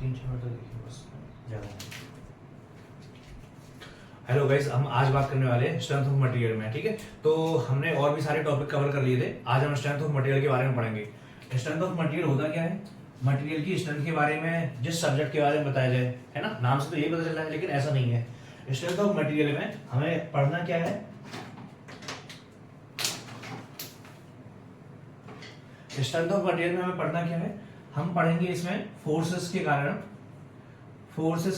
3-4 तो देखिए बस, ज़्यादा नहीं। हेलो गाइस, हम आज बात करने वाले हैं स्ट्रेंथ ऑफ मटेरियल में, ठीक है। तो हमने और भी सारे टॉपिक कवर कर लिए थे, आज हम स्ट्रेंथ ऑफ मटेरियल के बारे में पढ़ेंगे। स्ट्रेंथ ऑफ मटेरियल होता क्या है? मटेरियल की स्ट्रेंथ के बारे में जिस सब्जेक्ट के बारे में बताया जाए, है ना। नाम से तो यही पता चल रहा है, लेकिन ऐसा नहीं है। स्ट्रेंथ ऑफ मटेरियल में हमें पढ़ना क्या है? स्ट्रेंथ ऑफ मटेरियल में हमें पढ़ना क्या है? हम पढ़ेंगे इसमें फोर्सेस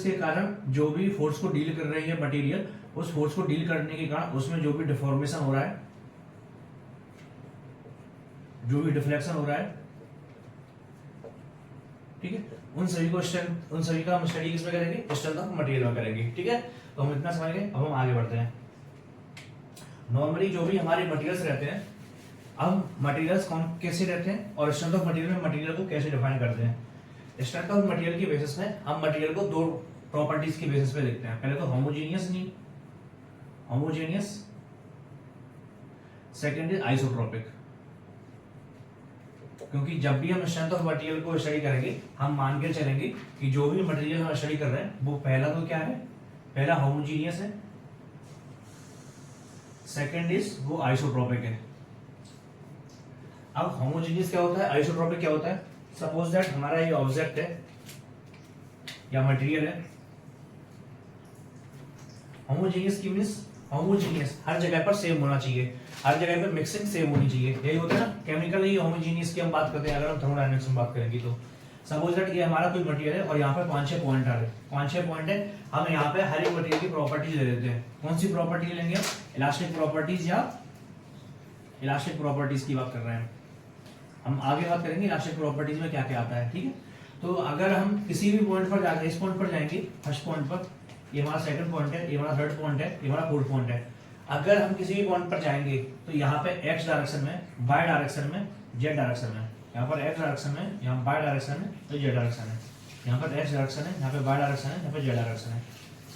के कारण जो भी फोर्स को डील कर रही है मटेरियल, उस फोर्स को डील करने के कारण उसमें जो भी डिफॉर्मेशन हो रहा है, जो भी डिफ्लेक्शन हो रहा है, ठीक है, उन सभी का हम स्टडी किसमें करेंगे? स्ट्रेंथ ऑफ मटेरियल में करेंगे, ठीक है। तो हम इतना समझ गए, अब हम आगे बढ़ते हैं। नॉर्मली जो भी हमारे मटेरियल्स रहते हैं, अब मटेरियल्स कौन कैसे रहते हैं और स्ट्रेंथ ऑफ मटेरियल में मटेरियल को कैसे डिफाइन करते हैं। स्ट्रेंथ ऑफ मटेरियल की बेसिस में हम मटेरियल को दो प्रॉपर्टीज की बेसिस पे देखते हैं। पहले तो होमोजेनियस, सेकंड इज आइसोट्रोपिक। क्योंकि जब भी हम स्ट्रेंथ ऑफ मटेरियल को स्टडी करेंगे, हम मान के चलेंगे कि जो भी मटेरियल हम स्टडी कर रहे हैं वो पहला तो क्या है? पहला होमोजेनियस है, सेकंड इज वो आइसोट्रोपिक है। अब होमोजेनियस क्या होता है, आइसोट्रोपिक क्या होता है? सपोज दैट हमारा ये ऑब्जेक्ट है या मटेरियल है। होमोजेनियस की मींस होमोजेनियस हर जगह पर सेम होना चाहिए, हर जगह पर मिक्सिंग सेम होनी चाहिए, यही होता है ना। केमिकल ही होमोजेनियस की हम बात करते हैं, अगर हम थर्मोडायनेमिक्स में बात करेंगे तो। सपोज दैट ये हमारा कोई मटेरियल है और यहाँ पे 5-6 पॉइंट आ रहे हैं, 5-6 पॉइंट है। हम यहाँ पे हर एक मटेरियल की प्रॉपर्टीज ले लेते हैं। कौन सी प्रॉपर्टी लेंगे? इलास्टिक प्रॉपर्टीज या इलास्टिक प्रॉपर्टीज की बात कर रहे हैं हम आगे बात करेंगे इलास्टिक प्रॉपर्टीज में क्या क्या आता है, ठीक है। तो अगर हम किसी भी पॉइंट पर जाकर इस पॉइंट पर जाएंगे, फर्स्ट पॉइंट पर, ये हमारा सेकंड पॉइंट है, ये हमारा थर्ड पॉइंट है, ये हमारा फोर्थ पॉइंट है। अगर हम किसी भी पॉइंट पर जाएंगे तो यहाँ पे एक्स डायरेक्शन में, वाई डायरेक्शन में, जेड डायरेक्शन में, यहाँ पर एक्स डायरेक्शन में, यहाँ वाई डायरेक्शन में, तो जेड डायरेक्शन है। यहाँ पर एक्स डायरेक्शन है, यहाँ पे वाई डायरेक्शन है, यहाँ पे जेड डायरेक्शन है।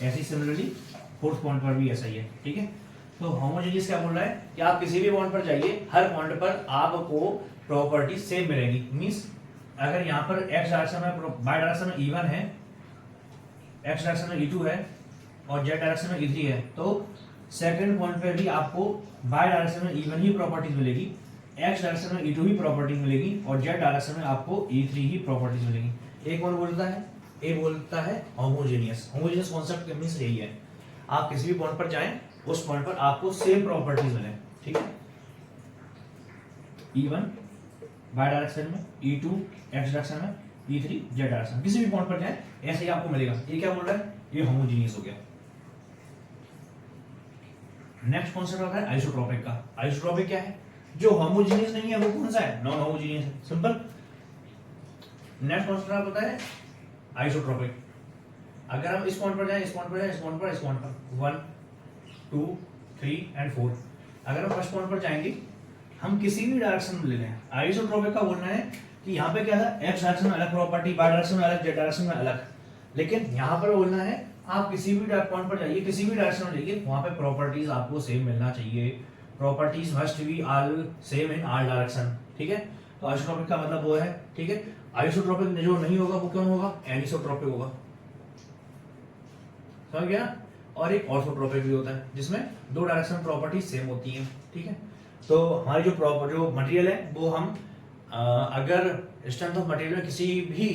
ऐसी सिमिलरली फोर्थ पॉइंट पर भी ऐसा ही है, ठीक है। तो होमोजेनियस क्या बोल रहा है कि आप किसी भी पॉइंट पर जाइए, हर पॉइंट पर आपको प्रॉपर्टी सेम मिलेगी। मींस अगर यहाँ पर एक्स डायरेक्शन में, वाई डायरेक्शन में E1 है, एक्स डायरेक्शन में E2 है और जेड डायरेक्शन में E3 है, तो सेकंड पॉइंट पे भी आपको वाई डायरेक्शन में E1 ही प्रॉपर्टीज मिलेगी, एक्स डायरेक्शन में E2 ही प्रॉपर्टीज मिलेगी और जेड डायरेक्शन में आपको E3 ही प्रॉपर्टीज मिलेगी। एक कौन बोलता है? ए बोलता है होमोजेनियस। होमोजेनियस कॉन्सेप्ट मींस यही है, आप किसी भी पॉइंट पर जाएं, उस पॉइंट पर आपको सेम प्रॉपर्टीज मिले, ठीक है। E1 वाई डायरेक्शन में, E2 एक्स डायरेक्शन में, E3 जेड डायरेक्शन, किसी भी पॉइंट पर जाए ऐसे ही आपको मिलेगा। ये क्या बोल रहा है? ये होमोजेनियस हो गया। नेक्स्ट कॉन्सेप्ट आता है आइसोट्रोपिक का। आइसोट्रोपिक क्या है? जो होमोजेनियस नहीं है वो कौन सा है? नॉन होमोजेनियस है, सिंपल। नेक्स्ट कॉन्सेप्ट आप पता है आइसोट्रोपिक। अगर हम इस पॉइंट पर जाए, इस पॉइंट पर जाए, इस पॉइंट पर, इस पॉइंट पर 1 2 3 एंड 4, अगर हम फर्स्ट पॉइंट पर जाएंगे, हम किसी भी डायरेक्शन में ले लें। आइसोट्रोपिक का बोलना है कि यहाँ पे क्या था, एक्स डायरेक्शन में अलग प्रॉपर्टी, वाई डायरेक्शन में अलग, जेड डायरेक्शन में अलग। लेकिन यहाँ पर बोलना है आप किसी भी पॉइंट पर जाइए, किसी भी डायरेक्शन में जाइए, वहां पे प्रॉपर्टीज आपको सेम मिलना चाहिए। Properties must be all same in all direction, ठीक है। तो आइसोट्रोपिक का मतलब वो है, ठीक है। आइसोट्रोपिक जो नहीं होगा वो कौन होगा? एनिसोट्रोपिक होगा, समझ गया। और एक ऑर्थोट्रोपिक भी होता है जिसमें दो डायरेक्शन प्रॉपर्टी सेम होती हैं, ठीक है। तो हमारी जो मटेरियल है वो हम अगर स्ट्रेंथ ऑफ मटेरियल में किसी भी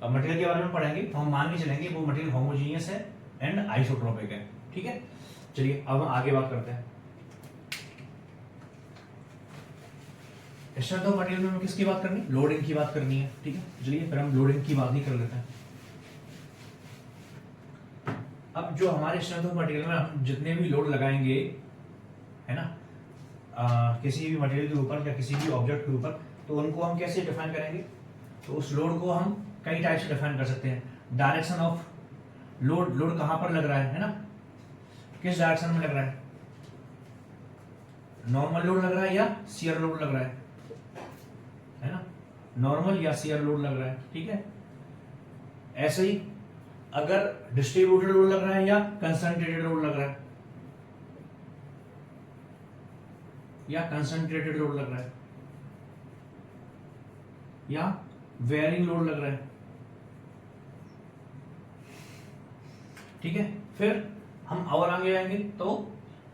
मटेरियल के बारे में पढ़ेंगे तो हम मान के चलेंगे वो मटेरियल होमोजेनियस है एंड आइसोट्रोपिक है, ठीक है। चलिए अब हम आगे बात करते हैं। स्ट्रेंथ ऑफ मटेरियल में हमें किसकी बात करनी? लोडिंग की बात करनी है, ठीक है। चलिए फिर हम लोडिंग की बात ही कर लेते हैं। अब जो हमारे स्ट्रेंथ ऑफ मटेरियल में हम जितने भी लोड लगाएंगे, है ना, किसी भी मटेरियल के ऊपर या किसी भी ऑब्जेक्ट के ऊपर, तो उनको हम कैसे डिफाइन करेंगे? तो उस लोड को हम कई टाइप से डिफाइन कर सकते हैं। डायरेक्शन ऑफ लोड, लोड कहां पर लग रहा है ना, किस डायरेक्शन में लग रहा है? नॉर्मल लोड लग रहा है या शियर लोड लग रहा है ना, नॉर्मल या शियर लोड लग रहा है, ठीक है। ऐसे ही अगर डिस्ट्रीब्यूटेड लोड लग रहा है या कंसंट्रेटेड लोड लग रहा है, या कंसंट्रेटेड लोड लग रहा है, या वेयरिंग लोड लग रहा है, ठीक है। फिर हम और आगे आएंगे तो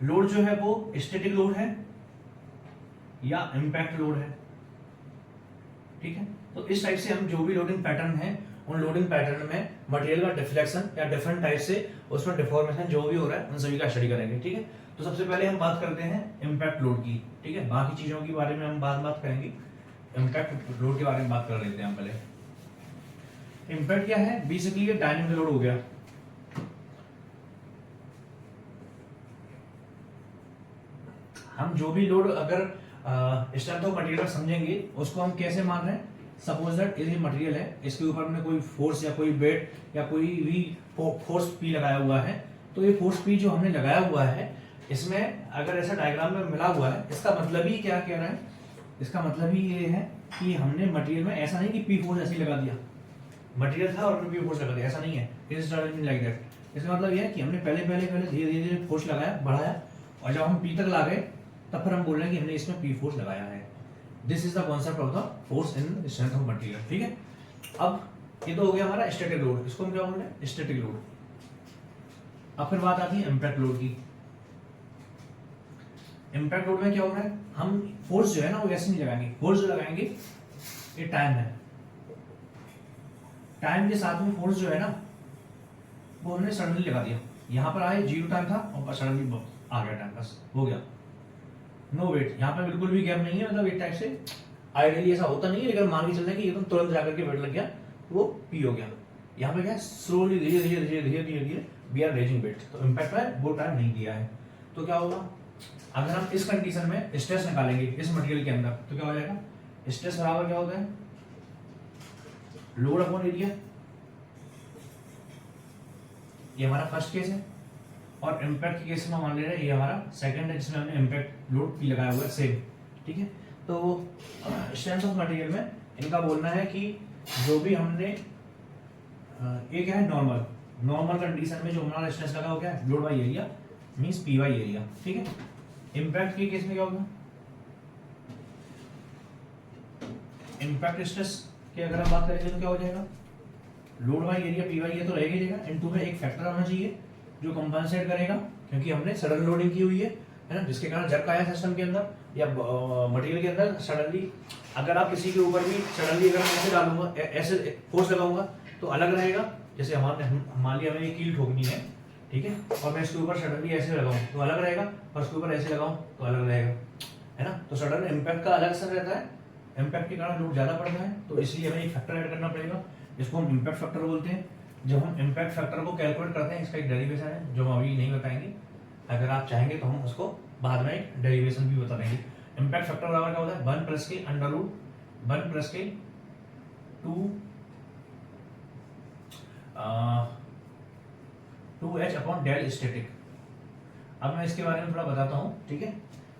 लोड जो है वो स्टैटिक लोड है या इम्पैक्ट लोड है, ठीक है। तो इस टाइप से हम जो भी लोडिंग पैटर्न है उन लोडिंग पैटर्न में मटेरियल का डिफ्लेक्शन या डिफरेंट टाइप से उसमें डिफॉर्मेशन जो भी हो रहा है उन सभी का स्टडी करेंगे, ठीक है। तो सबसे पहले हम बात करते हैं इम्पैक्ट लोड की, ठीक है। बाकी चीजों के बारे में हम बात करेंगे, इम्पैक्ट लोड के बारे में बात कर लेते हैं हम पहले। इम्पैक्ट क्या है? बेसिकली ये डायनेमिक लोड हो गया। हम जो भी लोड अगर स्ट्रेंथ ऑफ मटेरियल समझेंगे उसको हम कैसे मान रहे हैं। सपोज दैट ये मटेरियल है, इसके ऊपर में कोई फोर्स या कोई वेट या कोई भी फोर्स पी लगाया हुआ है, तो ये फोर्स पी जो हमने लगाया हुआ है इसमें अगर ऐसा डायग्राम में मिला हुआ है, इसका मतलब ही क्या कह रहा है, इसका मतलब ही ये है कि हमने मटेरियल में ऐसा नहीं कि पी फोर्स ऐसे ही लगा दिया, मटेरियल था और पी फोर्स लगा दिया, ऐसा नहीं है। Like that. इसका मतलब ये है कि हमने पहले धीरे धीरे फोर्स लगाया, बढ़ाया, और जब हम पी तक ला गए तब फिर हम बोल रहे हैं कि हमने इसमें पी फोर्स लगाया है। This is the concept of the force in strength of material, ठीक है। अब ये तो हो गया हमारा स्टैटिक लोड, इसको हम क्या बोल रहे हैं? Static load. अब फिर बात आती है इम्पैक्ट लोड की। इम्पैक्ट लोड में क्या हो रहा है? हम फोर्स जो है ना वो ऐसे नहीं लगाएंगे, फोर्स जो लगाएंगे ये टाइम है, टाइम के साथ में फोर्स जो है ना वो हमने सडनली लगा दिया। यहां पर आए 0 टाइम था और सडनली आ गया टाइम, बस हो गया। नो वेट, यहाँ पे बिल्कुल भी गैप नहीं है, मतलब एक टाइप से आइडियली ऐसा होता नहीं है, लेकिन मान के चलते हैं कि एकदम तुरंत जाकर के वेट लग गया वो पी हो गया। यहाँ पे क्या है? स्लोली धीरे धीरे धीरे धीरे धीरे धीरे वी आर रेजिंग वेट, तो इम्पैक्ट में वो टाइम नहीं दिया है। तो क्या होगा अगर हम इस कंडीशन में स्ट्रेस निकालेंगे इस मटेरियल के अंदर, तो क्या हो जाएगा? स्ट्रेस बराबर क्या होता है? Load upon area. ये हमारा फर्स्ट केस है, और इम्पैक्ट केस में मान ले रहे हैं ये हमारा सेकंड है जिसमें हमने इम्पैक्ट लोड पी लगाया हुआ है, सेम, ठीक है। तो स्ट्रेंथ ऑफ मटेरियल में इनका बोलना है कि जो भी हमने एक है नॉर्मल कंडीशन में जो हमारा स्ट्रेस लगा हो गया है load by area means P by area, ठीक है। इम्पैक्ट के केस में क्या होगा? इम्पैक्ट स्ट्रेस की अगर हम बात करेंगे तो क्या हो जाएगा? Load by area P by, ये तो रहेगा, इनटू में एक फैक्टर होना चाहिए जो कंपनसेट करेगा, क्योंकि हमने सडन लोडिंग की हुई है ना, जिसके कारण झटका आया सिस्टम के अंदर या मटेरियल के अंदर सडनली। अगर आप किसी के ऊपर भी सडनली अगर मैं ऐसे डालूंगा, ऐसे फोर्स लगाऊंगा तो अलग रहेगा। जैसे मान लिया हमें कील ठोकनी है, ठीक है, और मैं इसके ऊपर सडनली ऐसे लगाऊं तो अलग रहेगा, और उसके ऊपर ऐसे लगाऊं तो अलग रहेगा, है ना। तो सडन इम्पैक्ट का अलग असर रहता है, इम्पैक्ट के कारण लोड ज्यादा पड़ता है, तो इसलिए हमें एक फैक्टर ऐड करना पड़ेगा, इसको हम इम्पैक्ट फैक्टर बोलते हैं। जब हम इम्पैक्ट फैक्टर को कैलकुलेट करते हैं, इसका एक डेरिवेशन है जो हम अभी नहीं बताएंगे, अगर आप चाहेंगे तो हम उसको बाद में एक डेरिवेशन भी बता देंगे। इम्पैक्ट फैक्टर बराबर क्या होता है? 1 प्लस के अंडर रूट 1 प्लस के 2h अपॉन डेल स्टैटिक। अब मैं इसके बारे में थोड़ा बताता हूँ, ठीक है,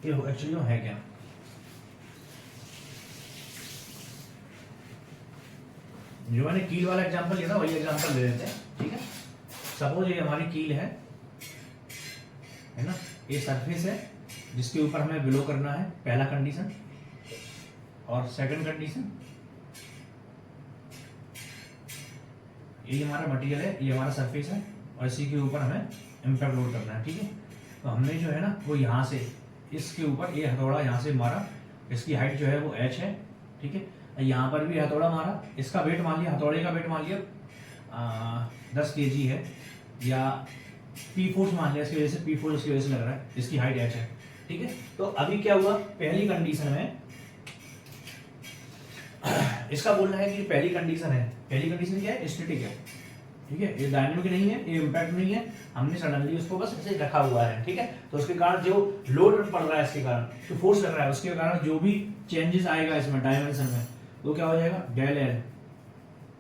ये एक्चुअली है क्या। जो मैंने कील वाला एग्जांपल लिया था वही एग्जांपल ले लेते हैं, ठीक है। सपोज ये हमारी कील है ना, ये सरफेस है जिसके ऊपर हमें बिलो करना है, पहला कंडीशन। और सेकंड कंडीशन, ये हमारा मटेरियल है, ये हमारा सरफेस है, और इसी के ऊपर हमें इम्पैक्ट लोड करना है, ठीक है। तो हमने जो है ना वो यहाँ से इसके ऊपर ये हथौड़ा यहाँ से मारा, इसकी हाइट जो है वो h है, ठीक है। यहाँ पर भी हथौड़ा मारा, इसका वेट मान लिया, हथौड़े का वेट मान लिया 10 kg है, या पी फोर्स मान लिया, इसकी वजह से पी फोर्स इसकी वजह से लग रहा है, इसकी हाइट h है, ठीक है। तो अभी क्या हुआ? पहली कंडीशन में इसका बोलना है कि पहली कंडीशन है, पहली कंडीशन क्या है? स्टैटिक है, ठीक है, ये डायनेमिक नहीं है, ये इम्पैक्ट नहीं है, हमने सडनली उसको बस ऐसे रखा हुआ है, ठीक है। तो उसके कारण जो लोड पड़ रहा है, इसके कारण जो फोर्स लग रहा है, उसके कारण जो भी चेंजेस आएगा इसमें डायमेंशन में, वो क्या हो जाएगा? डेल एल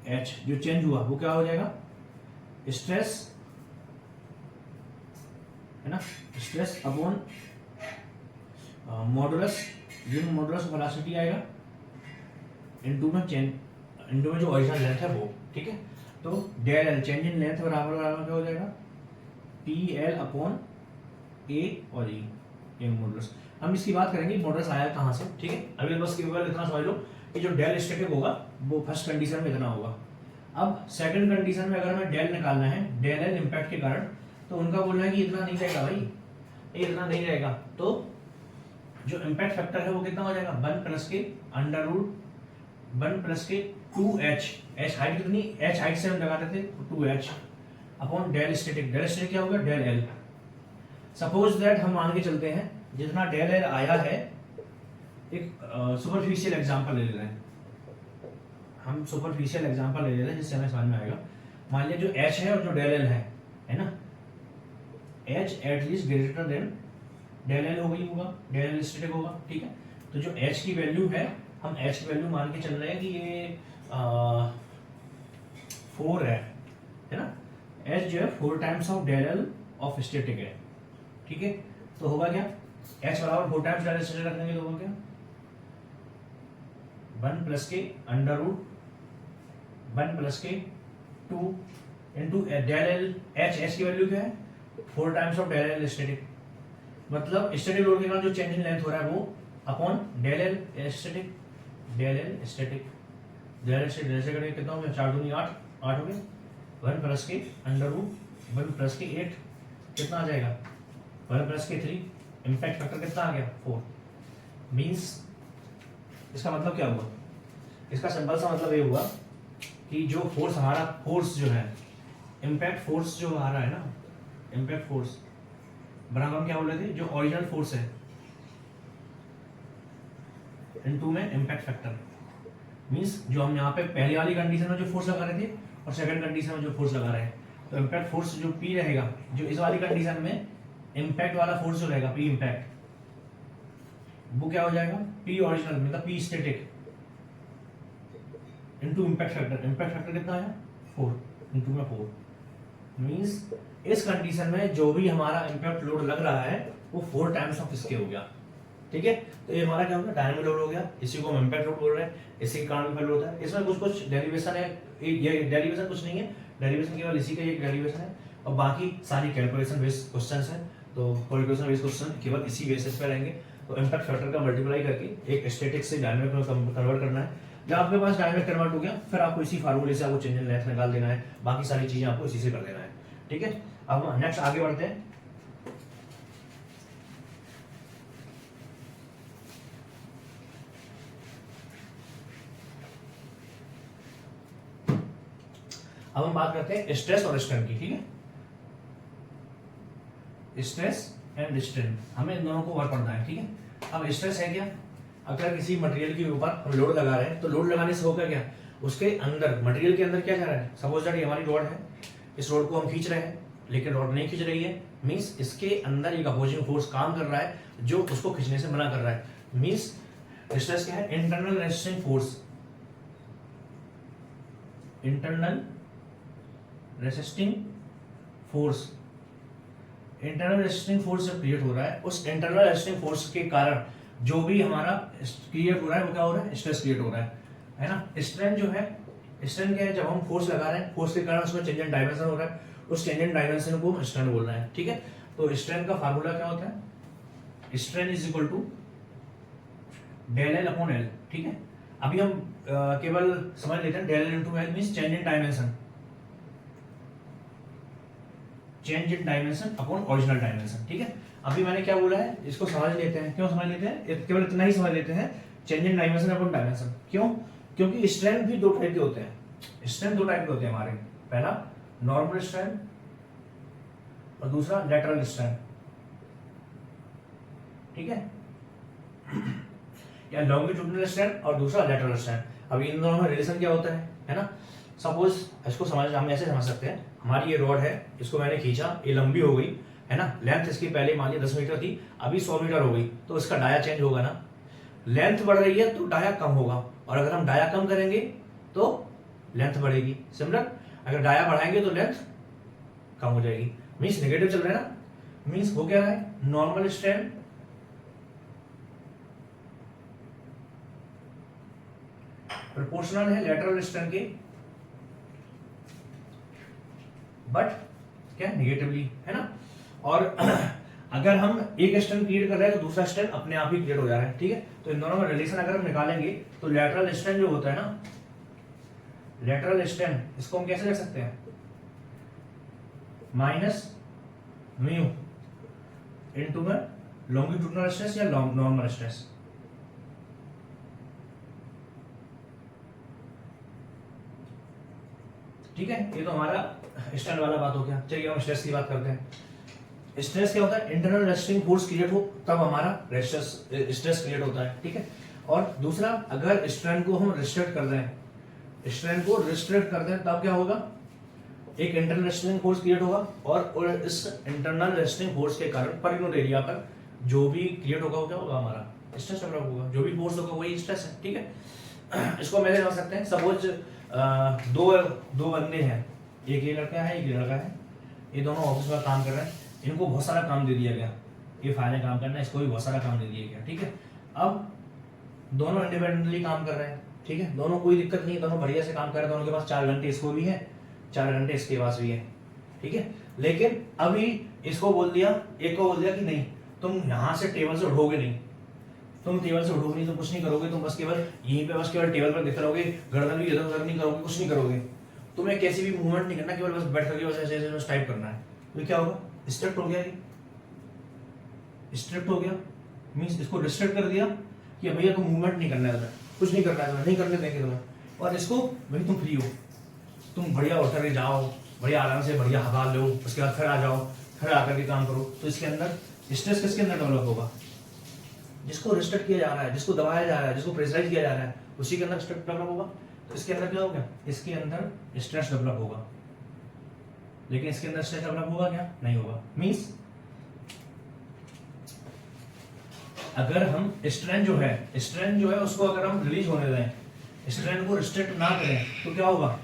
एच जो चेंज हुआ वो क्या हो जाएगा? स्ट्रेस, है ना, स्ट्रेस अपॉन मॉडुलस, जो मॉडुलस वेलोसिटी आएगा इनटू में चेंज, इनटू में जो ओरिजिनल लेंथ है वो, ठीक है। तो del L change in length बराबर बराबर क्या हो जाएगा? पी एल अपॉन ए और ई, ये मॉडुलस। हम इसकी बात करेंगे मॉडुलस आया कहाँ से, ठीक है। अभी बस केवल इतना समझ लो कि जो डेल स्टैटिक होगा वो फर्स्ट कंडीशन में इतना होगा, अब सेकंड कंडीशन में अगर हमें डेल निकालना है, डेल एल इम्पैक्ट के कारण, तो उनका बोलना है कि इतना नहीं रहेगा भाई, ये इतना नहीं रहेगा, तो जो इम्पैक्ट फैक्टर है वो कितना हो जाएगा, 1 प्लस के अंडर रूट 1 प्लस के 2h, h हाइट कितनी, h हाइट से हम लगाते थे 2h upon del static, del static क्या होगा, डेल एल। सपोज दैट हम मान के चलते हैं जितना डेल एल आया है, एक सुपरफिशियल एग्जांपल ले रहे हैं हम, सुपरफिशियल एग्जांपल ले रहे हैं जिससे हमें समझ में आएगा। मान लिया जो h है और जो डेल एल है ना, h at least greater than del L हो गई होगा, डेल एल स्टैटिक होगा, ठीक है। तो जो h की वैल्यू है, हम h की वैल्यू मान के चल रहे हैं कि ये 4 है ना, h जो है 4 times of del L of static है, ठीक है। तो होगा क्या, h बराबर 4 टाइम्स डेल एल स्टैटिक रखेंगे तो होगा क्या, 1 प्लस के अंडर रूट 1 प्लस के 2 इंटू डेल एल, h की वैल्यू क्या है, 4 times of del L static, मतलब स्टैटिक लोड के कारण जो चेंज इन लेंथ हो रहा है वो upon del L static, del L static, del L static जैसे करेंगे कितना हो गया, 4 दूनी 8, 8 हो गए, 1 प्लस के अंडर रूट 1 प्लस के 8 कितना आ जाएगा, 1 प्लस के 3, इम्पैक्ट फैक्टर कितना आ गया, 4। मीन्स इसका मतलब क्या हुआ, इसका सिंपल सा मतलब ये हुआ कि जो फोर्स हमारा, फोर्स जो है, इम्पैक्ट फोर्स जो आ रहा है ना, इम्पैक्ट फोर्स बराबर हम क्या बोल रहे थे, जो ओरिजिनल फोर्स है इनटू में इम्पैक्ट फैक्टर। मींस जो हम यहाँ पे पहली वाली कंडीशन में जो फोर्स लगा रहे थे और सेकंड कंडीशन में जो फोर्स लगा रहे हैं, तो इम्पैक्ट फोर्स जो P रहेगा, जो इस वाली कंडीशन में इम्पैक्ट वाला फोर्स जो रहेगा P इम्पैक्ट, वो क्या हो जाएगा, P ओरिजिनल मतलब P static into impact factor. Impact factor कितना है, 4 इनटू में 4। मींस इस कंडीशन में जो भी हमारा इम्पैक्ट लोड लग रहा है वो 4 टाइम्स ऑफ इसके हो गया, ठीक है। तो ये हमारा क्या हो गया, डायनामिक लोड हो गया, इसी को हम इम्पैक्ट लोड बोल रहे हैं, इसी के कारण इम्पैक्ट होता है। इसमें कुछ डेरिवेशन है, ये डेरिवेशन कुछ नहीं है, डेरिवेशन केवल इसी का एक डेरिवेशन है, और बाकी सारी कैलकुलेशन बेस्ड क्वेश्चंस हैं, तो कैलकुलेशन बेस्ड क्वेश्चन केवल इसी बेसिस पे रहेंगे। तो इम्पैक्ट फैक्टर का मल्टीप्लाई करके एक स्टैटिक से डायनामिक में कन्वर्ट करना है। जब आपके पास डायनामिक कन्वर्ट हो गया, फिर आपको इसी फार्मूले से आपको चेंज इन लेंथ निकाल देना है, बाकी सारी चीजें आपको इसी से कर देना है, ठीक है। अब नेक्स्ट आगे बढ़ते हैं। अब हम बात करते हैं स्ट्रेस और स्ट्रेन की, ठीक है। स्ट्रेस एंड स्ट्रेन, हमें इन दोनों को वर्क करना है, ठीक है। अब स्ट्रेस है क्या, अगर किसी मटेरियल के ऊपर हम लोड लगा रहे हैं, तो लोड लगाने से होगा क्या, उसके अंदर, मटेरियल के अंदर क्या जा रहा है, सपोज दैट ये हमारी रॉड है, इस रॉड को हम खींच रहे हैं लेकिन रॉड नहीं खींच रही है, मींस इसके अंदर एक अपोजिंग फोर्स काम कर रहा है जो उसको खींचने से मना कर रहा है। मींस स्ट्रेस क्या है, internal resisting force, internal resisting force, internal resisting force जब क्रिएट हो रहा है, उस इंटरनल रेजिस्टिंग फोर्स के कारण जो भी हमारा क्रिएट हो रहा है वो क्या हो रहा है, स्ट्रेस क्रिएट हो रहा है ना। स्ट्रेन जो है, स्ट्रेन क्या है, जब हम फोर्स लगा रहे हैं, फोर्स के कारण उसमें चेंज इन डायमेंशन हो रहा है, उस चेंज इन डायमेंशन को स्ट्रेन बोल रहे हैं, ठीक है। तो स्ट्रेन का फार्मूला क्या होता है, strain is equal to del L upon L, ठीक है। अभी हम केवल समझ लेते हैं del L into L means change in dimension, change in dimension upon original dimension, ठीक है। अभी मैंने क्या बोला है, इसको समझ लेते हैं। क्यों समझ लेते हैं, केवल इतना ही समझ लेते हैं, change in dimension upon dimension. क्यों, क्योंकि स्ट्रेन भी दो टाइप के होते हैं, स्ट्रेन दो टाइप के होते हैं हमारे, पहला नॉर्मल स्ट्रेन और दूसरा लेटरल स्ट्रेन, ठीक है, या लॉन्गिट्यूडिनल स्ट्रेन और दूसरा लेटरल स्ट्रेन। अभी इन दोनों में रिलेशन क्या होता है ना। सपोज इसको समझ, हम ऐसे समझ सकते हैं, हमारी ये रॉड है, इसको मैंने खींचा, ये लंबी हो गई है ना, लेंथ इसकी पहले मान लिया 10 मीटर थी, अभी 100 मीटर हो गई, तो इसका डाया चेंज होगा ना, लेंथ बढ़ रही है तो डाया कम होगा, और अगर हम डाया कम करेंगे तो लेंथ बढ़ेगी। सिमिलर, अगर डाया बढ़ाएंगे तो लेंथ कम हो जाएगी, मीन्स नेगेटिव चल रहा है ना। मीन्स हो क्या रहा है, नॉर्मल स्ट्रेन प्रोपोर्शनल है लेटरल स्ट्रेन के, बट क्या नेगेटिवली, है ना। और अगर हम एक स्ट्रेन क्रिएट कर रहे हैं तो दूसरा स्ट्रेन अपने आप ही क्रिएट हो जा रहा है, ठीक है। तो इन दोनों में रिलेशन अगर हम निकालेंगे तो लेटरल स्ट्रेन जो होता है ना, लेटरल स्ट्रेन इसको हम कैसे लिख सकते हैं, माइनस म्यू इनटू में लॉन्गिट्यूडनल स्ट्रेस या नॉर्मल स्ट्रेस। ठीक है, ये तो हमारा स्ट्रेन वाला बात हो गया। चलिए हम स्ट्रेस की बात करते हैं। स्ट्रेस क्या होता है, इंटरनल रेस्टिंग फोर्स क्रिएट हो तब हमारा स्ट्रेस क्रिएट होता है। ठीक है, और दूसरा अगर स्ट्रेन को हम रिस्ट्रिक्ट कर दें, स्ट्रेन को रिस्ट्रिक्ट कर दें तब क्या होगा, एक इंटरनल रेस्टिंग फोर्स क्रिएट होगा और इस इंटरनल रेस्टिंग फोर्स के कारण पर यूनिट एरिया पर जो भी क्रिएट होगा वो क्या होगा, हमारा स्ट्रेस डेवलप होगा। जो भी फोर्स होगा वही स्ट्रेस है। ठीक है, इसको मेजर कर सकते हैं। सपोज दो बंदे हैं, एक ये लड़का है एक ये लड़का है, ये दोनों ऑफिस में काम कर रहे हैं, इनको बहुत सारा काम दे दिया गया, ये फाइनल काम करना है, इसको भी बहुत सारा काम दे दिया गया। ठीक है, अब दोनों इंडिपेंडेंटली काम कर रहे हैं। ठीक है, दोनों कोई दिक्कत नहीं है, दोनों बढ़िया से काम कर रहे हैं, दोनों के पास 4 घंटे इसको भी है 4 घंटे इसके पास भी है। ठीक है, लेकिन अभी इसको बोल दिया, एक को बोल दिया कि नहीं तुम यहाँ से टेबल से उठोगे नहीं, तुम टेबल से उठोगे नहीं, तुम कुछ नहीं करोगे, तुम बस केवल यहीं पे बस केवल टेबल पर देखते रहोगे, गर्दन भी इधर उधर नहीं करोगे, कुछ नहीं करोगे, तुम्हें कैसी भी मूवमेंट नहीं करना, केवल बस बैठ करके बस ऐसे ऐसे टाइप करना है। तो क्या होगा, स्ट्रिक्ट हो गया, स्ट्रिक्ट हो गया मींस इसको रिस्ट्रिक्ट कर दिया कि भैया तुम मूवमेंट नहीं करना है, तुम्हें कुछ नहीं करना है, तुम्हें नहीं करने देंगे तुम्हें। और इसको भाई तुम फ्री हो, तुम बढ़िया उठ करके जाओ, बढ़िया आराम से बढ़िया हवा लो, उसके बाद फिर आ जाओ, फिर आकर के काम करो। तो इसके अंदर स्ट्रेस किसके अंदर डेवलप होगा, जिसको रिस्ट्रिक्ट किया जा रहा है, जिसको दबाया जा रहा है, जिसको प्रेशराइज किया जा रहा है, उसी के अंदर स्ट्रेस डेवलप होगा। तो इसके अंदर क्या होगा, इसके अंदर स्ट्रेस डेवलप होगा, लेकिन इसके अंदर स्ट्रेस डेवलप होगा क्या, नहीं होगा। मींस अगर हम स्ट्रेन जो है उसको अगर हम रिलीज होने दें, स्ट्रेन को रिस्ट्रिक्ट ना करें तो क्या होगा,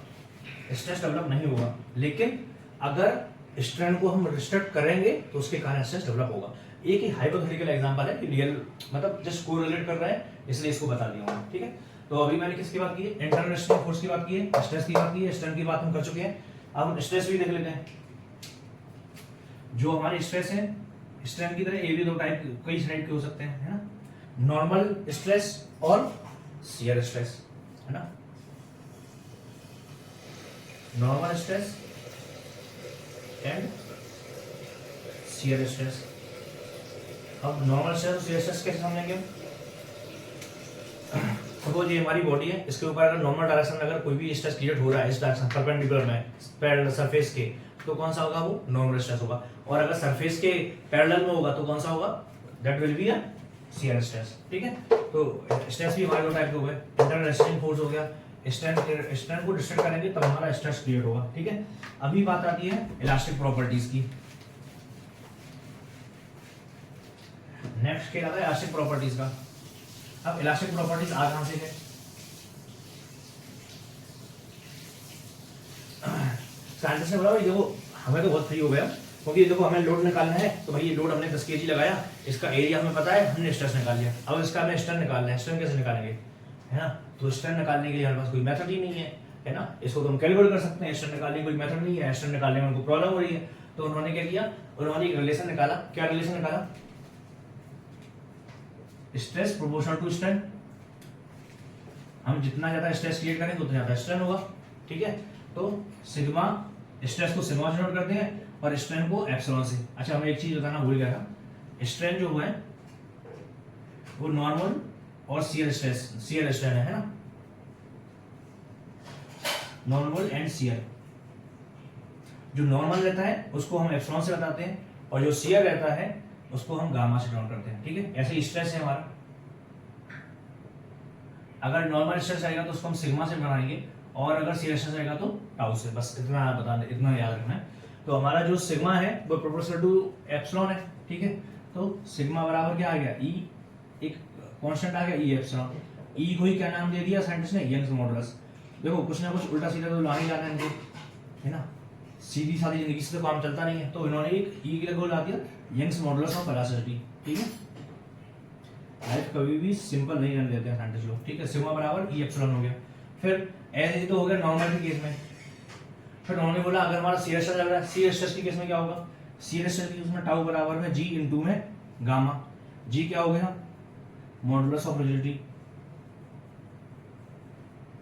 स्ट्रेस डेवलप नहीं होगा। लेकिन अगर स्ट्रेन को हम रिस्ट्रिक्ट करेंगे तो उसके कारण स्ट्रेस डेवलप होगा। एक ही हाइपोथेटिकल एग्जांपल है कि रियल मतलब जस्ट कोरिलेट कर रहा है, इसलिए इसको बता दिया हूं। ठीक है, तो अभी मैंने किसकी बात की है, इंटरनल रेस्टिंग फोर्स की बात की है, स्ट्रेस की बात की है, स्ट्रेन की बात हम कर चुके हैं। अब हम स्ट्रेस भी देख लेते हैं। जो हमारी स्ट्रेस है, स्ट्रेन की तरह ये भी दो टाइप, कई टाइप के हो सकते हैं, है ना, नॉर्मल स्ट्रेस और शियर स्ट्रेस, है ना, normal stress and shear stress. अब नॉर्मल स्ट्रेस और शियर स्ट्रेस कैसे समझेंगे, सपोज ये हमारी बॉडी है, इसके ऊपर अगर नॉर्मल डायरेक्शन में अगर कोई भी स्ट्रेस क्रिएट हो रहा है इस डायरेक्शन परपेंडिकुलर में पैरेलल सरफेस के, तो कौन सा होगा, वो नॉर्मल स्ट्रेस होगा। और अगर सरफेस के पैरेलल में होगा तो कौन सा होगा, that will be a shear stress. ठीक है, तो स्ट्रेस भी हमारे दो टाइप के हो गए, इंटरनल रेस्टिंग फोर्स हो गया, स्ट्रेन को डिस्ट्रिक्ट करेंगे तब हमारा स्ट्रेस क्रिएट होगा। ठीक है, अभी बात आती है इलास्टिक प्रॉपर्टीज की। नेक्स्ट क्या आता है, इलास्टिक प्रॉपर्टीज का। अब इलास्टिक प्रॉपर्टीज आ कहां से है, साइंटिस्ट ने बोला देखो हमें तो बहुत फ्री हो गया, क्योंकि देखो हमें लोड निकालना है, तो भाई ये लोड हमने 10 kg लगाया, इसका एरिया हमें पता है, हमने स्ट्रेस निकाल लिया। अब इसका हमें स्ट्रेन निकालना है, स्ट्रेन कैसे निकालेंगे, है ना, तो स्ट्रेन निकालने के लिए हमारे पास कोई मेथड ही नहीं है ना, इसको तो हम कैलकुलेट कर सकते हैं, स्ट्रेन निकालने की कोई मेथड नहीं है, स्ट्रेन निकालने में उनको प्रॉब्लम हो रही है। तो उन्होंने क्या किया, उन्होंने एक रिलेशन निकाला। क्या रिलेशन निकाला, स्ट्रेस प्रोपोर्शनल टू स्ट्रेन। हम जितना ज्यादा स्ट्रेस क्रिएट करेंगे उतना ज्यादा स्ट्रेन होगा। ठीक है, तो सिग्मा, स्ट्रेस को सिग्मा से नोट करते हैं और स्ट्रेन को एप्सिलॉन से। अच्छा मैं एक चीज बताना भूल गया था, स्ट्रेन जो है वो नॉर्मल और शियर स्ट्रेन है ना, नॉर्मल एंड शियर। जो नॉर्मल रहता है उसको हम एप्सिलॉन से बताते हैं और जो शियर रहता है उसको हम गामा से नोट करते हैं। ठीक है, ऐसे स्ट्रेस है हमारा, अगर नॉर्मल स्ट्रेस आएगा तो उसको हम सिग्मा से बनाएंगे और अगर शियर स्ट्रेस आएगा तो टाउ से। बस इतना बता दे, इतना याद रखना है। तो हमारा जो सिग्मा है वो प्रोपोर्शनल टू एप्सिलॉन है। ठीक है, तो सिग्मा बराबर क्या आ गया, ई, एक कांस्टेंट आ गया ई एप्सिलॉन। ई को ही क्या नाम दे दिया साइंटिस्ट ने, यंग्स मॉडुलस। देखो कुछ ना कुछ उल्टा सीधा तो लाने जाना है इनको, है ना, सीधी सादी जिंदगी से तो काम चलता नहीं है, तो इन्होंने एक ई के लिए गोल ला दिया, यंग्स मॉडुलस ऑफ वेलोसिटी। ठीक है, लाइफ कभी भी सिंपल नहीं रहने देते हैं साइंटिस्ट लोग। ठीक है, सिग्मा बराबर ई एप्सिलॉन हो गया। फिर ऐसे तो हो गया नॉर्मल के केस में। फिर उन्होंने बोला अगर हमारा शियर स्ट्रेस लग रहा है, शियर स्ट्रेस के केस में क्या होगा, शियर स्ट्रेस के केस में टाउ बराबर में जी इनटू में गामा। जी क्या हो गया, modulus of rigidity,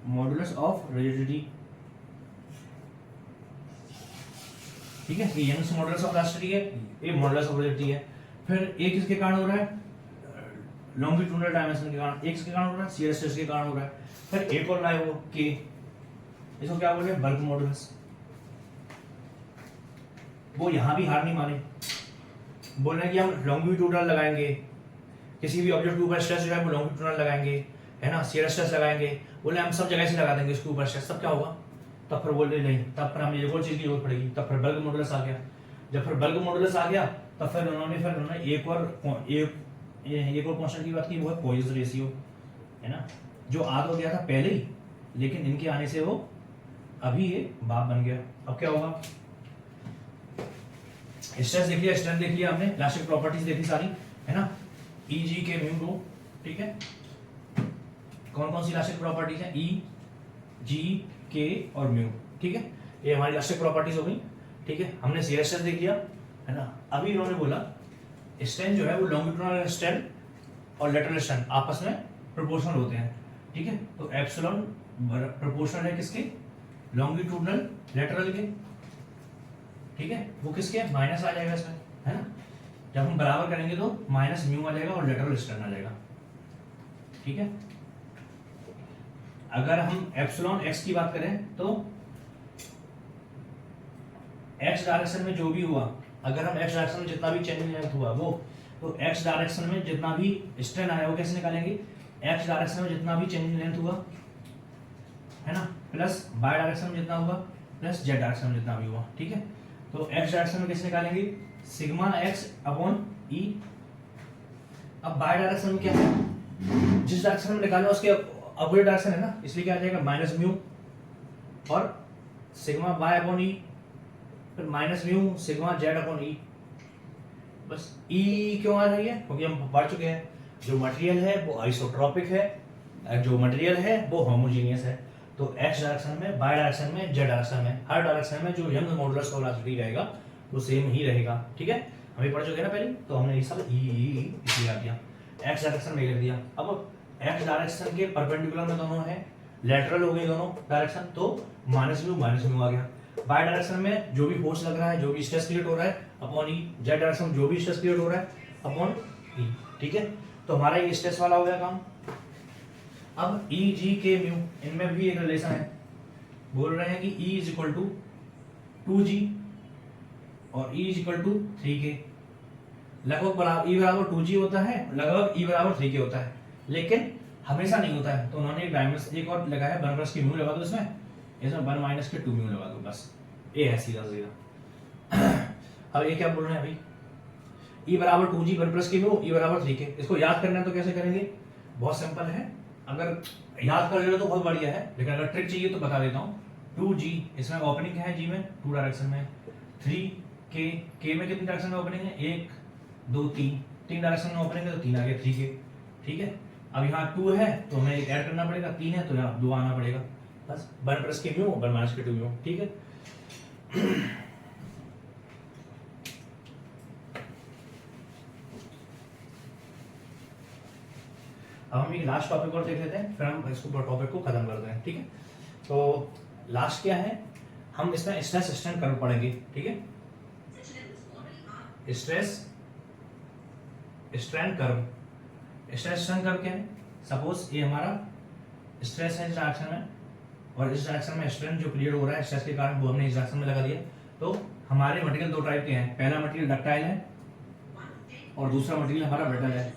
modulus of rigidity. ठीक है, ये यंग्स मॉडुलस ऑफ इलास्टिसिटी है, ये मॉडुलस ऑफ रिजिडिटी है। फिर एक किसके कारण हो रहा है, लॉन्गिट्यूडनल डायमेंशन के कारण, एक किसके कारण हो रहा है, शियर स्ट्रेस के कारण हो रहा है। फिर एक और लाए वो के, इसको क्या बोल रहे हैं, बल्क मॉडुलस। वो यहां भी हार नहीं माने, बोल रहे हैं कि हम लॉन्गिट्यूडनल लगाएंगे, किसी भी ऑब्जेक्ट के ऊपर स्ट्रेस जो है वो लॉन्गिट्यूडनल लगाएंगे, है ना, शियर स्ट्रेस लगाएंगे, बोले हम सब जगह से लगा देंगे इसके ऊपर स्ट्रेस, तब क्या होगा, तब फिर बोल रहे नहीं, तब फिर हमें एक और चीज की जरूरत पड़ेगी, तब फिर बल्क मॉडुलस आ गया। जब फिर बल्क मॉडुलस आ गया तब फिर उन्होंने एक और कांस्टेंट की बात की, वो है पॉइज रेशियो, है ना, जो आ तो गया था पहले ही, लेकिन इनके आने से वो अभी ये बाप बन गया। अब क्या होगा, स्ट्रेस देख लिया, स्ट्रेंथ देख लिया हमने, इलास्टिक प्रॉपर्टीज देखी सारी, है ना, ई जी के म्यू रो, ठीक है, कौन कौन सी इलास्टिक प्रॉपर्टीज है, ई जी के और म्यू, ठीक है, ये हमारी इलास्टिक प्रॉपर्टीज हो गई, ठीक है। हमने शियर स्ट्रेस देख लिया, है ना। अभी इन्होंने बोला स्ट्रेंथ जो है वो लॉन्गिट्यूडनल स्ट्रेंथ और लेटरल स्ट्रेंथ आपस में प्रोपोर्शनल होते हैं, ठीक है। तो एप्सिलॉन प्रोपोर्शनल है किसके, लॉन्गिट्यूडनल लेटरल के, ठीक है, वो किसके माइनस आ जाएगा इसमें, है ना, जब हम बराबर करेंगे तो माइनस म्यू आ जाएगा और लेटरल स्ट्रेंथ आ जाएगा, ठीक है। अगर हम एप्सिलॉन एक्स की बात करें तो एक्स डायरेक्शन में जो भी हुआ, अगर हम एक्स डायरेक्शन में जितना भी चेंज इन लेंथ हुआ वो, तो एक्स डायरेक्शन में जितना भी स्ट्रेन आया वो कैसे निकालेंगे, एक्स डायरेक्शन में जितना भी चेंज इन लेंथ हुआ, है ना, प्लस बाय डायरेक्शन में जितना हुआ प्लस जेड डायरेक्शन में जितना भी हुआ, ठीक है। तो एक्स डायरेक्शन में कैसे निकालेंगे, सिग्मा एक्स अपॉन ई। अब बाय डायरेक्शन में क्या है, जिस डायरेक्शन में निकालना उसके अपोजिट डायरेक्शन है ना, इसलिए क्या आ जाएगा माइनस म्यू और सिग्मा बाय अपॉन ई, फिर minus mu sigma Z upon E. बस ई क्यों आ रही है, क्योंकि हम पढ़ चुके हैं जो मटेरियल है वो आइसोट्रोपिक है, जो मटेरियल है वो होमोजेनियस है। तो एक्स डायरेक्शन में, बाय डायरेक्शन में, जेड डायरेक्शन में, हर डायरेक्शन में जो यंग मॉडुलस ऑफ वेलोसिटी रहेगा वो सेम ही रहेगा, ठीक है। हम ये पढ़ चुके हैं ना पहले, तो हमने ये सब इसलिए आ दिया, एक्स डायरेक्शन में लिख दिया। अब एक्स डायरेक्शन के परपेंडिकुलर में दोनों है, लेटरल हो गई दोनों डायरेक्शन, तो माइनस म्यू आ गया। बाय डायरेक्शन में जो भी फोर्स लग रहा है, जो भी स्ट्रेस क्रिएट हो रहा है अपॉन ई, जेड डायरेक्शन में जो भी स्ट्रेस क्रिएट हो रहा है अपॉन ई, ठीक है। तो हमारा ये स्ट्रेस वाला हो गया काम। अब ई जी के म्यू, इनमें भी एक रिलेशन है, बोल रहे हैं कि E is equal to 2g और E is equal to 3k। लगभग बराबर ई बराबर 2g होता है, लगभग ई बराबर 3k होता है, लेकिन हमेशा नहीं होता है। तो उन्होंने एक और लगाया, 1 प्लस की म्यू लगा दो इसमें 1 माइनस के 2 म्यू लगा दो, बस ये है सीधा सीधा। अब ये क्या बोल रहे हैं अभी, ई बराबर 2g 1 प्लस की म्यू, ई बराबर 3k। इसको याद करना है तो कैसे करेंगे, बहुत सिंपल है, अगर याद कर ले तो बहुत बढ़िया है, लेकिन अगर ट्रिक चाहिए तो बता देता हूँ। 2g इसमें ओपनिंग है, जी में 2 डायरेक्शन में, 3k में कितनी डायरेक्शन में ओपनिंग है, 1 2 3 डायरेक्शन में ओपनिंग है, तो 3 आ गया 3k, ठीक है। अब यहाँ 2 है तो हमें एक ऐड करना पड़ेगा, 3 है तो यहाँ 2 आना पड़ेगा, बस 1 प्लस के म्यू 1 माइनस के 2 म्यू, ठीक है। अब हम एक लास्ट टॉपिक और देख लेते हैं, फिर हम इसको टॉपिक को खत्म करते हैं, ठीक है। तो लास्ट क्या है, हम इसमें स्ट्रेस स्ट्रेन कर्व पढ़ेंगे, ठीक है। Stress strain curve, stress strain curve क्या है, सपोज ये हमारा स्ट्रेस है इस डायरेक्शन में, और इस डायरेक्शन में स्ट्रेन जो क्रिएट हो रहा है स्ट्रेस के कारण वो हमने इस डायरेक्शन में लगा दिया। तो हमारे मटेरियल 2 टाइप के हैं, पहला मटेरियल डक्टाइल है और दूसरा मटेरियल हमारा ब्रिटल है,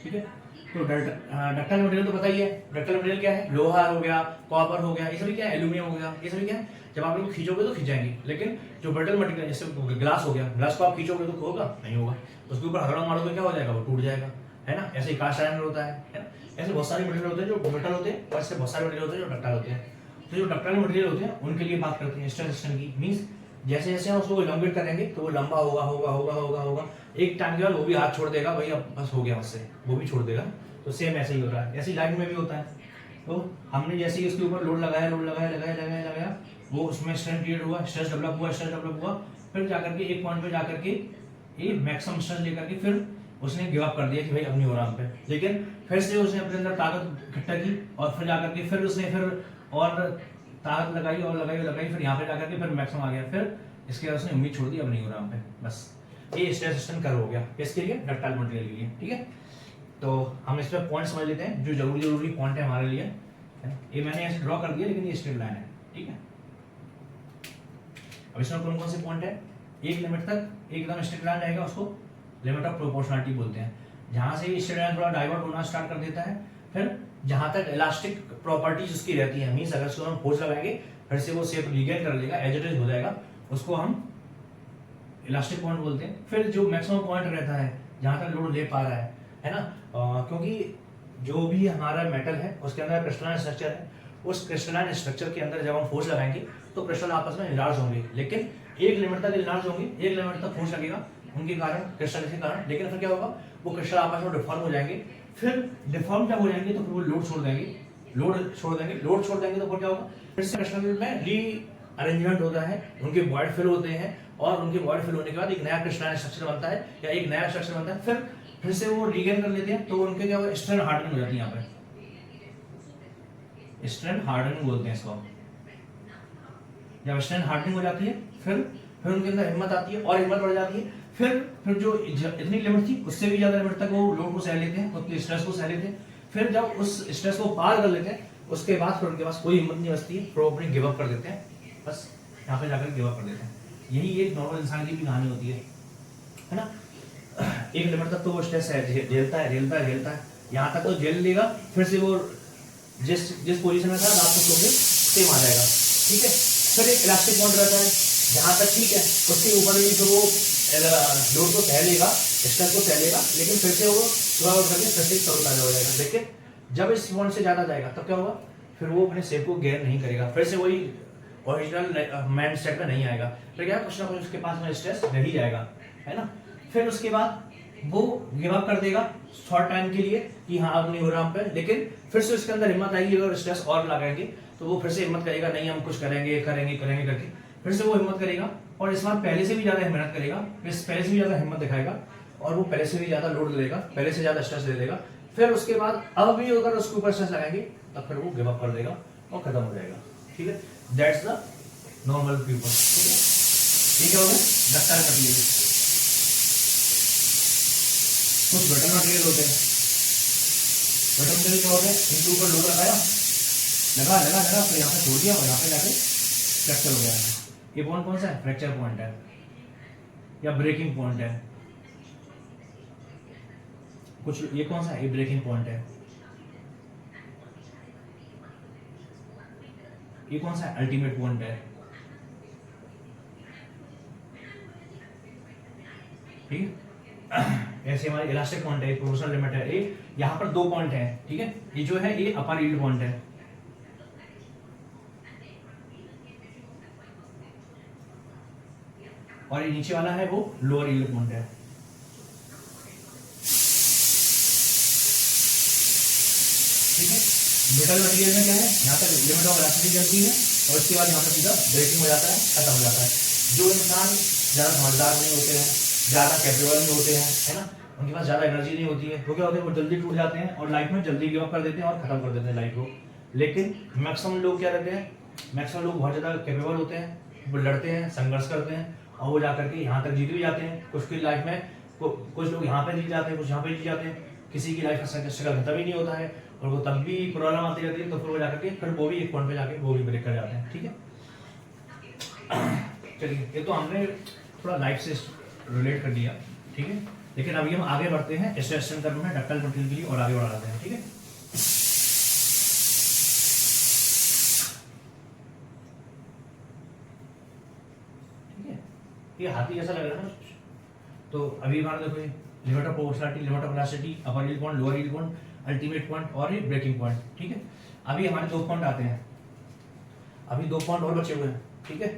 ठीक है। तो डक्टाइल मटेरियल तो पता ही है, डक्टाइल मटेरियल क्या है, लोहा हो गया, कॉपर हो गया, ये सभी क्या है, एल्यूमिनियम हो गया, ये सभी क्या है, जब आप इनको खींचोगे तो खींच जाएंगे। लेकिन जो ब्रिटल मटेरियल जैसे ग्लास हो गया, ग्लास को आप खींचोगे तो होगा नहीं होगा, उसके ऊपर हथौड़ा मारोगे क्या हो जाएगा, वो टूट जाएगा, है ना। ऐसे ही कास्ट आयरन होता है ना। ऐसे बहुत सारे मटेरियल होते हैं जो ब्रिटल होते हैं, और ऐसे बहुत सारे मटेरियल होते हैं जो डक्टाइल होते हैं। तो जो डक्टाइल मटेरियल होते हैं उनके लिए बात करते हैं स्ट्रेस स्ट्रेन की, मींस जैसे जैसे हम उसको इलॉन्गेट करेंगे तो वो लंबा होगा होगा होगा होगा होगा, एक टाइम के बाद वो भी हाथ छोड़ देगा, भाई अब बस हो गया मुझसे, वो भी छोड़ देगा। तो सेम ऐसे ही होता है, ऐसी लाइफ में भी होता है। तो हमने जैसे ही उसके ऊपर लोड लगाया लगाया, वो उसमें स्ट्रेन क्रिएट हुआ, स्ट्रेस डेवलप हुआ, फिर जाकर के एक पॉइंट पे जाकर के ये मैक्सिमम स्ट्रेस लेकर के फिर उसने गिव अप कर दिया कि भाई अब नहीं हो रहा हम पे। लेकिन फिर से उसने अपने अंदर ताकत इकट्ठा की और फिर जाकर के फिर उसने फिर और ताकत लगाई और लगाई, फिर यहाँ पे जाकर के फिर मैक्सिमम आ गया, फिर इसके बाद उसने उम्मीद छोड़ दी, अब नहीं हो रहा हम पे, बस ये स्ट्रेस स्ट्रेन कर्व हो गया किसके लिए, डक्टाइल मटेरियल के लिए, ठीक है। तो हम इस पर पॉइंट समझ लेते हैं जो जरूरी पॉइंट है हमारे लिए, ये मैंने ऐसे ड्रॉ कर दिया लेकिन ये स्ट्रेट लाइन है, ठीक है। अब इसमें कौन कौन से पॉइंट है, एक लिमिट तक एकदम स्ट्रेट लाइन रहेगा, उसको लिमिट ऑफ प्रोपोर्शनलिटी बोलते हैं। जहां से ये स्ट्रेट लाइन थोड़ा डाइवर्ट होना स्टार्ट कर देता है, फिर जहां तक इलास्टिक प्रॉपर्टीज उसकी रहती है, मींस अगर उसको हम फोर्स लगाएंगे फिर से वो शेप रिगेन कर लेगा, एज इट इज हो जाएगा, उसको हम इलास्टिक पॉइंट बोलते हैं। फिर जो मैक्सिमम पॉइंट रहता है जहां तक लोड ले पा रहा है ना, क्योंकि जो भी हमारा मेटल है उसके अंदर क्रिस्टलाइन स्ट्रक्चर है, उस क्रिस्टलाइन स्ट्रक्चर के अंदर जब हम फोर्स लगाएंगे तो क्रिस्टल आपस में इनलार्ज होंगे, लेकिन एक लिमिट तक इनलार्ज होंगे, एक लिमिट तक फोर्स लगेगा उनके कारण, क्रिस्टल के कारण, लेकिन फिर क्या होगा, वो क्रिस्टल आपस में डिफॉर्म हो जाएंगे। फिर डिफॉर्म जब हो जाएंगे तो फिर वो लोड छोड़ देंगे, लोड छोड़ देंगे तो फिर क्या होगा, फिर से क्रिस्टल में री अरेंजमेंट होता है, उनके वॉइड फिल होते हैं, और उनके वॉइड फिल होने के बाद एक नया क्रिस्टलाइन स्ट्रक्चर बनता है या एक नया स्ट्रक्चर बनता है, फिर से वो रीगेन कर लेते हैं, तो उनके क्या होगा, स्ट्रेन हार्डनिंग हो जाती है। यहाँ पे स्ट्रेन हार्डनिंग बोलते हैं इसको। जब स्ट्रेन हार्डनिंग हो जाती है फिर उनके अंदर हिम्मत आती है और हिम्मत बढ़ जाती है, फिर जो इतनी लिमिट थी उससे भी ज्यादा लिमिट तक वो लोड को सह लेते हैं, उतनी स्ट्रेस को सह लेते हैं। फिर जब उस स्ट्रेस को पार कर लेते हैं उसके बाद फिर उनके पास कोई हिम्मत नहीं बचती है, फिर वो अपनी गिव अप कर देते हैं, बस यहाँ पे जाकर गिव अप कर देते हैं। यही एक नॉर्मल इंसान की भी कहानी होती है ना। एक लिमिट तक तो वो स्ट्रेस है, झेलता है, यहाँ तक तो झेल लेगा, फिर से वो जिस पोजीशन में था रात को सोके सेम आ जाएगा, ठीक है। फिर एक इलास्टिक पॉइंट रहता है जहाँ तक ठीक है, उसके ऊपर भी फिर वो लोड को सह लेगा, स्ट्रेस को सह लेगा, लेकिन फिर से वो सुबह उठ करके फिर से तरोताजा हो जाएगा। लेकिन जब इस पॉइंट से ज्यादा जाएगा तब क्या होगा, फिर वो अपने शेप को गेन नहीं करेगा, फिर से वही ओरिजिनल माइंड सेट में नहीं आएगा, फिर क्या कुछ ना कुछ उसके पास में स्ट्रेस रह ही जाएगा, है ना। फिर उसके बाद वो गिव अप कर देगा शॉर्ट टाइम के लिए कि हाँ अब नहीं हो रहा हम पे, लेकिन फिर से उसके अंदर हिम्मत आएगी, अगर स्ट्रेस और लगाएंगे तो वो फिर से हिम्मत करेगा, नहीं हम कुछ करेंगे करके फिर से वो हिम्मत करेगा, और इस बार पहले से भी ज्यादा मेहनत करेगा, पहले से भी ज्यादा हिम्मत दिखाएगा, और वो पहले से भी ज्यादा लोड लेगा, पहले से ज्यादा स्ट्रेस ले लेगा। फिर उसके बाद अब भी अगर उसके ऊपर स्ट्रेस लगाएंगे तब फिर वो गिव अप कर देगा और खत्म हो जाएगा, ठीक है। दैट्स द नॉर्मल पीपल, ठीक है। ये क्या हो गया, डक्टाइल मटेरियल। कुछ ब्रिटल मटेरियल होते हैं, ब्रिटल मटेरियल क्या होते हैं, इनके ऊपर लोड लगाया, लगा तो यहाँ पे छोड़ दिया और यहाँ पे जाके फ्रैक्चर हो गया। ये पॉइंट कौन सा है, फ्रैक्चर पॉइंट है या ब्रेकिंग पॉइंट है। कुछ ये कौन सा है, ये ब्रेकिंग पॉइंट है। ये कौन सा है, अल्टीमेट पॉइंट है, ठीक है। ऐसे हमारे इलास्टिक पॉइंट है, प्रोपोर्शनल लिमिट है, ये यहाँ पर 2 पॉइंट है, ठीक है। ये जो है ये अपर यील्ड पॉइंट है, और ये नीचे वाला है वो लोअर यील्ड पॉइंट है, ठीक है। ब्रिटल मटेरियल में क्या है, यहाँ तक लिमिट ऑफ इलास्टिसिटी चलती है और उसके बाद यहाँ पर सीधा ब्रेकिंग हो जाता है, खत्म हो जाता है। जो इंसान ज्यादा समझदार नहीं होते हैं, ज्यादा कैपेबल नहीं होते हैं, है ना, उनके पास ज्यादा एनर्जी नहीं होती है, वो क्या होते हैं, वो जल्दी टूट जाते हैं और लाइफ में जल्दी गिव अप कर देते हैं और खत्म कर देते हैं लाइफ को। लेकिन मैक्सिमम लोग क्या रहते हैं, मैक्सिमम लोग बहुत ज्यादा कैपेबल होते हैं, वो लड़ते हैं, संघर्ष करते हैं और वो जाकर के यहाँ तक जीत भी जाते हैं। कुछ की लाइफ में कुछ लोग यहाँ पे जीत जाते हैं, कुछ यहाँ पे जीत जाते हैं, किसी की लाइफ का स्ट्रगल खत्म ही नहीं होता है और वो तब भी प्रॉब्लम आती रहती है, तो फिर वो जाकर के फिर वो भी एक पॉइंट पे जाके वो भी ब्रेक कर जाते हैं, ठीक है। चलिए, ये तो हमने थोड़ा लाइफ से रिलेट कर दिया, ठीक है। लेकिन अभी हम आगे बढ़ते हैं, स्ट्रेस कर्व में डक्टाइल मटेरियल के लिए और आगे बढ़ाते हैं, ठीक है। ये हाथी जैसा लग रहा है ना। तो अभी हमारा देखो, limit of proportionality, limit of elasticity, upper yield point, lower yield point, ultimate point और ये ब्रेकिंग पॉइंट, ठीक है। अभी हमारे 2 पॉइंट आते हैं, अभी 2 पॉइंट और बचे हुए हैं, ठीक है।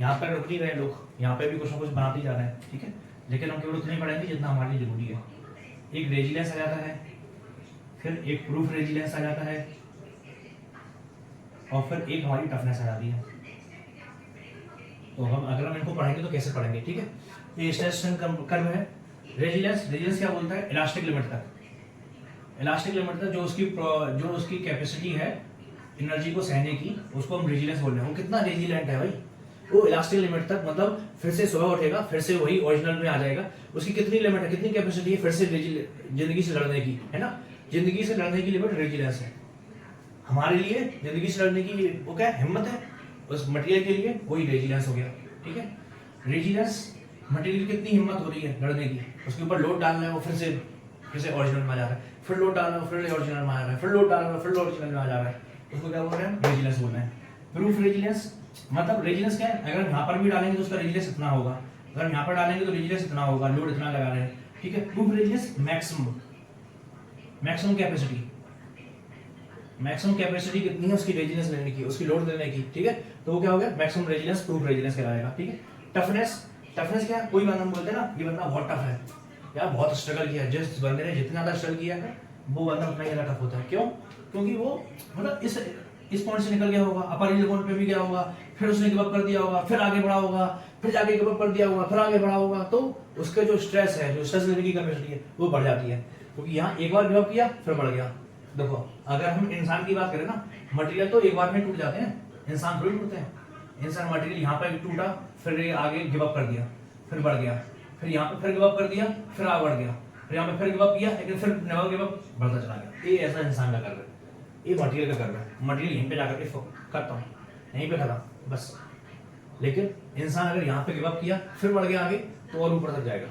यहाँ पर रुक नहीं रहे लोग, यहाँ पे भी कुछ ना कुछ बनाते जा रहे हैं, ठीक है। लेकिन हम केवल उतना ही पढ़ेंगे जितना हमारे लिए जरूरी है। एक रेजिलेंस आ जाता है, फिर एक प्रूफ रेजिलेंस आ जाता है, और फिर एक हमारी टफनेस आ जाती है। तो हम अगर हम इनको पढ़ेंगे तो कैसे पढ़ेंगे, ठीक है। ये स्ट्रेस कर्व है। रेजिलेंस क्या बोलता है, इलास्टिक लिमिट तक, इलास्टिक लिमिट तक जो उसकी कैपेसिटी है एनर्जी को सहने की, उसको हम रेजिलेंस बोल रहे हैं। वो कितना रेजिलेंट है भाई, वो इलास्टिक लिमिट तक, मतलब फिर से सुबह उठेगा, फिर से वही ओरिजिनल में आ जाएगा। उसकी कितनी लिमिट है, कितनी कैपेसिटी है फिर से जिंदगी से लड़ने की, है ना। जिंदगी से लड़ने की लिमिट रेजिलियंस है। हमारे लिए जिंदगी से लड़ने की वो क्या है, हिम्मत है। उस मटेरियल के लिए वही रेजिलियंस हो गया, ठीक है। रेजिलियंस मटेरियल की कितनी हिम्मत हो रही है लड़ने की, उसके ऊपर लोड डालना है, वो फिर से ओरिजिनल में आ जा रहा है, फिर लोड डालना है, फिर ओरिजिनल में आ जा रहा है, फिर लोड डालना है, फिर ओरिजिनल में आ जा रहा है। उसको क्या बोल रहे हैं, रेजिलियंस बोल रहे हैं। प्रूफ रेजिलियंस मतलब रेजिलियंस क्या है, अगर यहाँ पर भी डालेंगे तो उसका रेजिलियंस इतना होगा, अगर यहाँ पर डालेंगे तो रेजिलियंस इतना होगा, लोड इतना लगा रहे हैं, ठीक है। प्रूफ रेजिलियंस मैक्सिमम कैपेसिटी कितनी है उसकी रेजिलियंस लेने की, उसकी लोड लेने की, ठीक है। तो वो क्या हो गया, मैक्सिमम रेजिलियंस, प्रूफ रेजिलियंस कहलाएगा, ठीक है। टफनेस क्या है, कोई बंदा बोलते हैं ना ये बंदा बहुत टफ है यार, बहुत स्ट्रगल किया है। जिस बंदे ने जितना ज्यादा स्ट्रगल किया है वो बंदा उतना ही ज्यादा टफ होता है। क्यों? क्योंकि वो मतलब इस पॉइंट से निकल गया होगा, अपर हिल पॉइंट पे भी गया होगा, फिर उसने गिव अप कर दिया होगा, फिर आगे बढ़ा होगा, फिर जाके गिव अप कर दिया होगा, फिर आगे बढ़ा होगा। तो उसका जो स्ट्रेस है, जो स्ट्रेस लेने की कैपेसिटी है वो बढ़ जाती है, क्योंकि यहाँ एक बार गिव अप किया फिर बढ़ गया। देखो अगर हम इंसान की बात करें ना, मटेरियल तो एक बार में टूट जाते हैं, इंसान थोड़ी टूटते हैं। इंसान मटेरियल यहाँ पर टूटा, फिर आगे गिव अप कर दिया, फिर बढ़ गया, फिर यहाँ पे फिर गिव अप कर दिया, फिर आगे बढ़ गया, फिर यहाँ पे फिर गिव अप किया, लेकिन फिर नेवर गिव अप, बढ़ता चला गया। ये ऐसा इंसान का कर्व है, ये मटेरियल का कर्व है। मटेरियल यहीं पे जाकर के करता हूँ, यहीं पे खत्म बस। लेकिन इंसान अगर यहाँ पे गिव अप किया, फिर बढ़ गया आगे, तो और ऊपर तक जाएगा,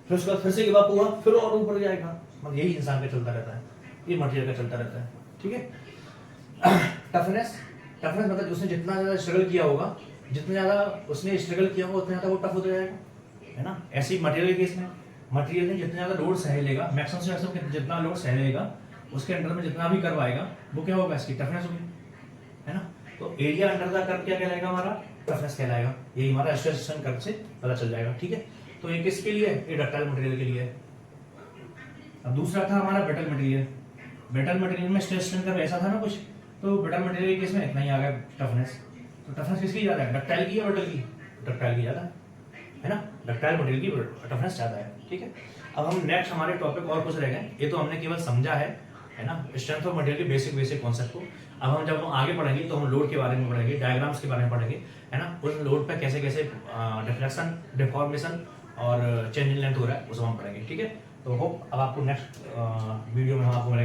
फिर उसके बाद फिर से गिव अप हुआ, फिर और ऊपर जाएगा। मतलब यही इंसान का चलता रहता है, ये मटेरियल का चलता रहता है, ठीक है। टफनेस मतलब उसने जितना ज्यादा स्ट्रगल किया होगा, जितना ज्यादा उसने स्ट्रगल किया होगा उतना ज्यादा वो टफ होता जाएगा, है ना। ऐसे ही मटेरियल केस में, मटेरियल ने जितना ज्यादा लोड सह लेगा, मैक्सिमम से मैक्सिमम जितना लोड सह लेगा, उसके अंडर में जितना भी कर्व आएगा वो क्या होगा, इसकी टफनेस होगी, है ना। तो एरिया अंडर द कर्व क्या कहलाएगा, हमारा टफनेस कहलाएगा। यही हमारा स्ट्रेस कर्व से पता चल जाएगा, ठीक है। तो ये किसके लिए है, ये डक्टाइल मटेरियल के लिए है। अब दूसरा था हमारा ब्रिटल मटेरियल। ब्रिटल मटेरियल में स्ट्रेस कर्व ऐसा था ना कुछ, तो ब्रिटल मटेरियल केस में इतना ही आ गया टफनेस। तो टफनेस किसकी ज्यादा है, डक्टाइल की या ब्रिटल की? डक्टाइल की ज्यादा है ना, डक्टाइल मटेरियल की टफनेस ज्यादा है, ठीक है। अब हम नेक्स्ट हमारे टॉपिक और कुछ रह गए, ये तो हमने केवल समझा है ना, स्ट्रेंथ ऑफ मटेरियल के बेसिक कॉन्सेप्ट को। अब हम जब हम आगे पढ़ेंगे तो हम लोड के बारे में पढ़ेंगे, डायग्राम्स के बारे में पढ़ेंगे, है ना। उस लोड पे कैसे कैसे डिफ्लेक्शन, डिफॉर्मेशन और चेंज इन लेंथ हो रहा है, वो सब हम पढ़ेंगे, ठीक है। तो होप अब आपको नेक्स्ट वीडियो में हम आपको